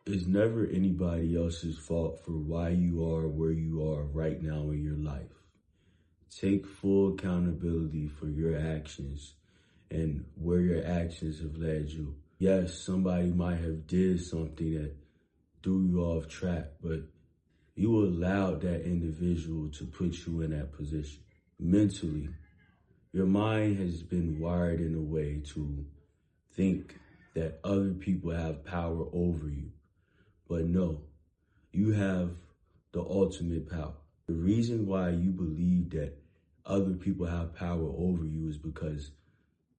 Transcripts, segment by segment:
It's never anybody else's fault for why you are where you are right now in your life. Take full accountability for your actions and where your actions have led you. Yes, somebody might have did something that threw you off track, but you allowed that individual to put you in that position. Mentally, your mind has been wired in a way to think that other people have power over you. But no, you have the ultimate power. The reason why you believe that other people have power over you is because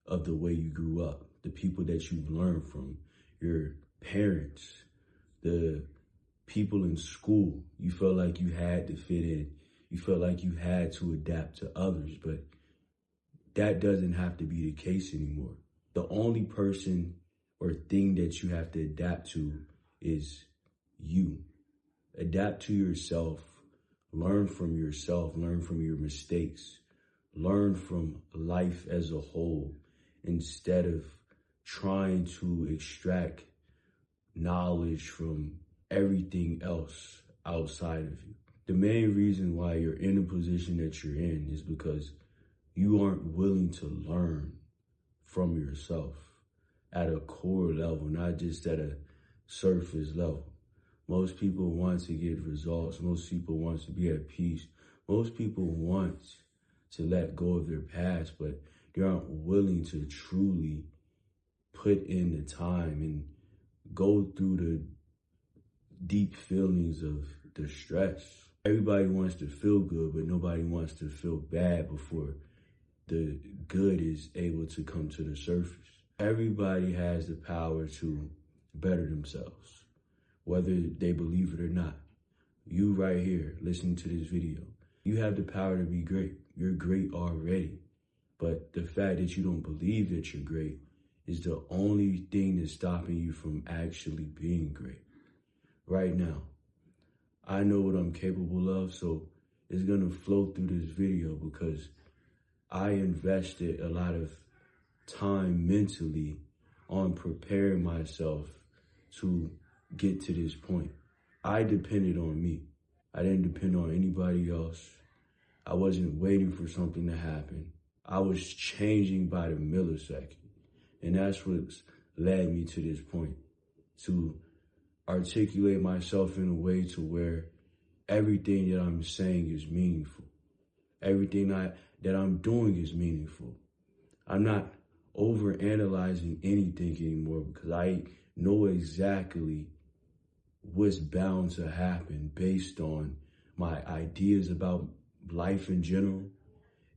of the way you grew up, the people that you've learned from, your parents, the people in school. You felt like you had to fit in. You felt like you had to adapt to others, but that doesn't have to be the case anymore. The only person or thing that you have to adapt to is you. Adapt to yourself, learn from your mistakes, learn from life as a whole instead of trying to extract knowledge from everything else outside of you. The main reason why you're in the position that you're in is because you aren't willing to learn from yourself at a core level, not just at a surface level. Most people want to get results. Most people want to be at peace. Most people want to let go of their past, but they aren't willing to truly put in the time and go through the deep feelings of distress. Everybody wants to feel good, but nobody wants to feel bad before the good is able to come to the surface. Everybody has the power to better themselves, whether they believe it or not. You right here, listening to this video, you have the power to be great. You're great already. But the fact that you don't believe that you're great is the only thing that's stopping you from actually being great. Right now, I know what I'm capable of, so it's gonna flow through this video because I invested a lot of time mentally on preparing myself to get to this point. I depended on me. I didn't depend on anybody else. I wasn't waiting for something to happen. I was changing by the millisecond. And that's what's led me to this point, to articulate myself in a way to where everything that I'm saying is meaningful. Everything that I'm doing is meaningful. I'm not overanalyzing anything anymore because I know exactly what's bound to happen based on my ideas about life in general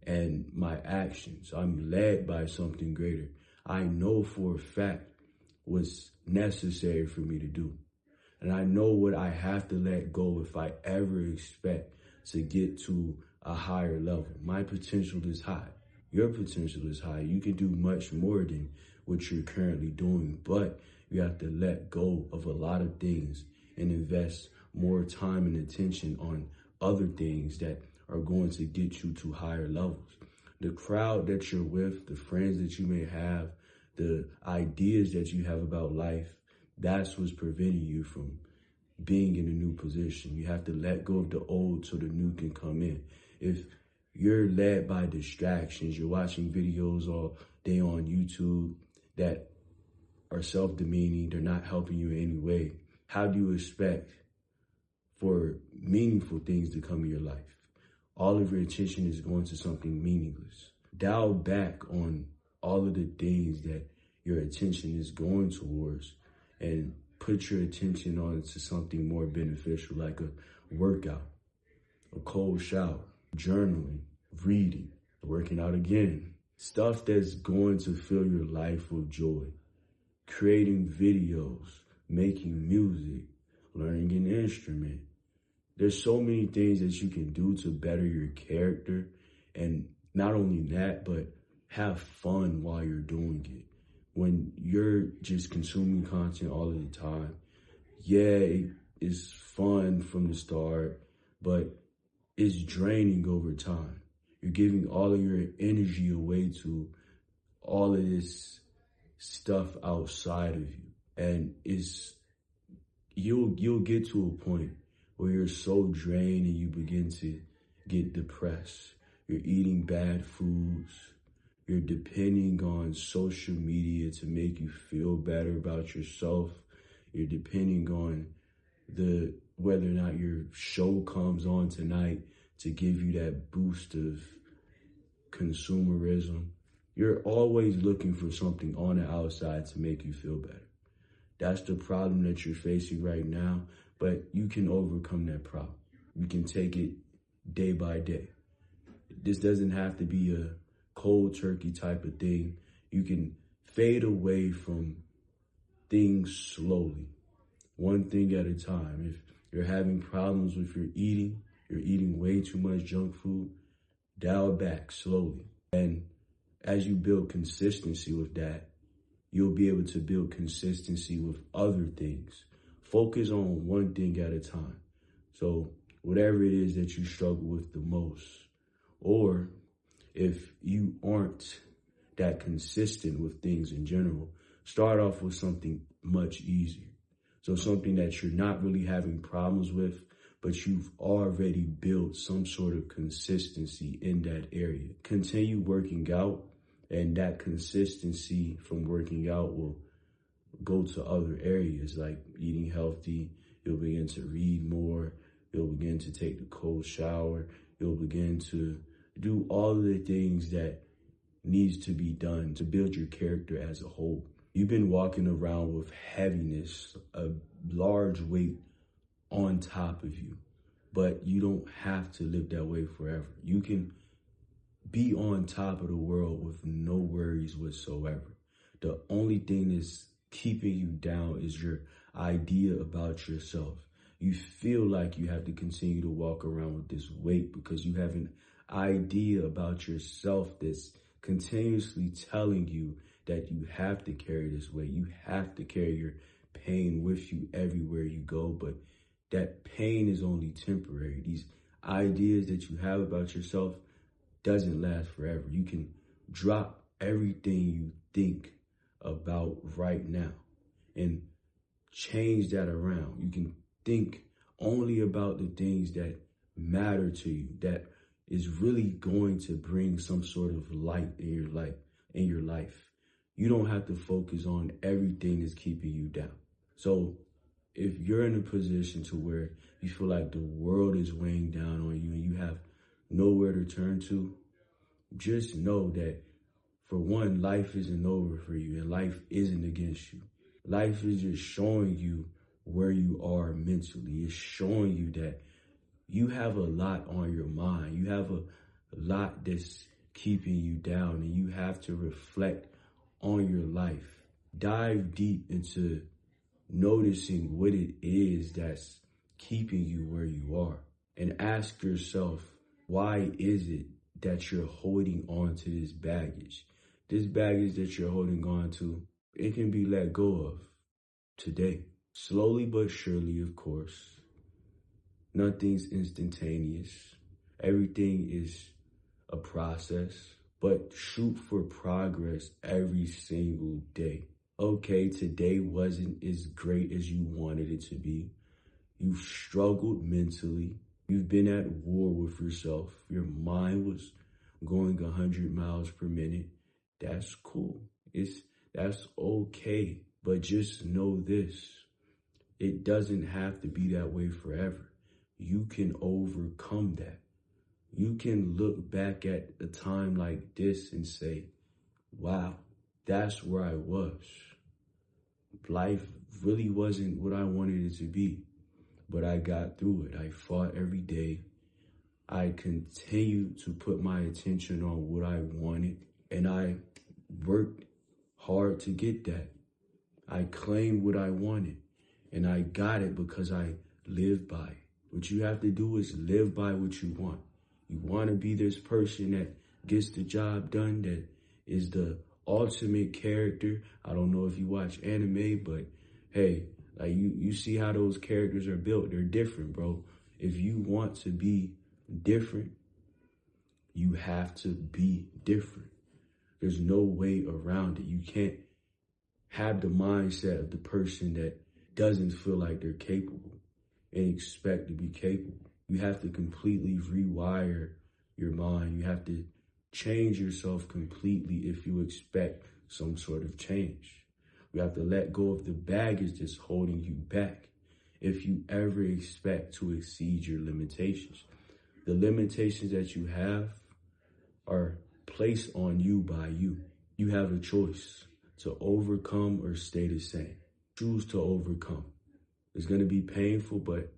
and my actions. I'm led by something greater. I know for a fact what's necessary for me to do. And I know what I have to let go if I ever expect to get to a higher level. My potential is high. Your potential is high. You can do much more than what you're currently doing, but you have to let go of a lot of things and invest more time and attention on other things that are going to get you to higher levels. The crowd that you're with, the friends that you may have, the ideas that you have about life, that's what's preventing you from being in a new position. You have to let go of the old so the new can come in. If you're led by distractions, you're watching videos all day on YouTube that are self-demeaning, they're not helping you in any way, how do you expect for meaningful things to come in your life? All of your attention is going to something meaningless. Dial back on all of the things that your attention is going towards and put your attention on to something more beneficial, like a workout, a cold shower, journaling, reading, working out again. Stuff that's going to fill your life with joy. Creating videos, making music, learning an instrument. There's so many things that you can do to better your character. And not only that, but have fun while you're doing it. When you're just consuming content all of the time, yeah, it is fun from the start, but it's draining over time. You're giving all of your energy away to all of this stuff outside of you. And it's you'll get to a point where you're so drained and you begin to get depressed. You're eating bad foods. You're depending on social media to make you feel better about yourself. You're depending on whether or not your show comes on tonight to give you that boost of consumerism. You're always looking for something on the outside to make you feel better. That's the problem that you're facing right now, but you can overcome that problem. You can take it day by day. This doesn't have to be a cold turkey type of thing. You can fade away from things slowly, one thing at a time. If you're having problems with your eating, you're eating way too much junk food, dial back slowly. And as you build consistency with that, you'll be able to build consistency with other things. Focus on one thing at a time. So whatever it is that you struggle with the most, or if you aren't that consistent with things in general, start off with something much easier. So something that you're not really having problems with, but you've already built some sort of consistency in that area. Continue working out, and that consistency from working out will go to other areas like eating healthy. You'll begin to read more. You'll begin to take the cold shower. You'll begin to do all of the things that needs to be done to build your character as a whole. You've been walking around with heaviness, a large weight on top of you, but you don't have to live that way forever. You can be on top of the world with no worries whatsoever. The only thing that's keeping you down is your idea about yourself. You feel like you have to continue to walk around with this weight because you have an idea about yourself that's continuously telling you that you have to carry this weight. You have to carry your pain with you everywhere you go, but that pain is only temporary. These ideas that you have about yourself doesn't last forever. You can drop everything you think about right now and change that around. You can think only about the things that matter to you, that is really going to bring some sort of light in your life. You don't have to focus on everything that's keeping you down. So if you're in a position to where you feel like the world is weighing down on you and you have nowhere to turn to, just know that, for one, life isn't over for you and life isn't against you. Life is just showing you where you are mentally. It's showing you that you have a lot on your mind. You have a lot that's keeping you down, and you have to reflect on your life. Dive deep into noticing what it is that's keeping you where you are, and ask yourself, why is it that you're holding on to this baggage? This baggage that you're holding on to, it can be let go of today. Slowly but surely, of course. Nothing's instantaneous. Everything is a process, but shoot for progress every single day. Okay, today wasn't as great as you wanted it to be. You've struggled mentally. You've been at war with yourself. Your mind was going 100 miles per minute. That's cool. That's okay. But just know this. It doesn't have to be that way forever. You can overcome that. You can look back at a time like this and say, wow, that's where I was. Life really wasn't what I wanted it to be, but I got through it. I fought every day. I continued to put my attention on what I wanted, and I worked hard to get that. I claimed what I wanted, and I got it because I lived by it. What you have to do is live by what you want. You want to be this person that gets the job done, that is the ultimate character. I don't know if you watch anime, but hey, like you see how those characters are built. They're different, bro. If you want to be different, you have to be different. There's no way around it. You can't have the mindset of the person that doesn't feel like they're capable and expect to be capable. You have to completely rewire your mind. You have to change yourself completely if you expect some sort of change. You have to let go of the baggage that's holding you back if you ever expect to exceed your limitations. The limitations that you have are placed on you by you. You have a choice to overcome or stay the same. Choose to overcome. It's going to be painful, but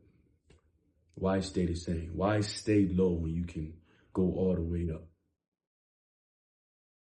why stay the same? Why stay low when you can go all the way up?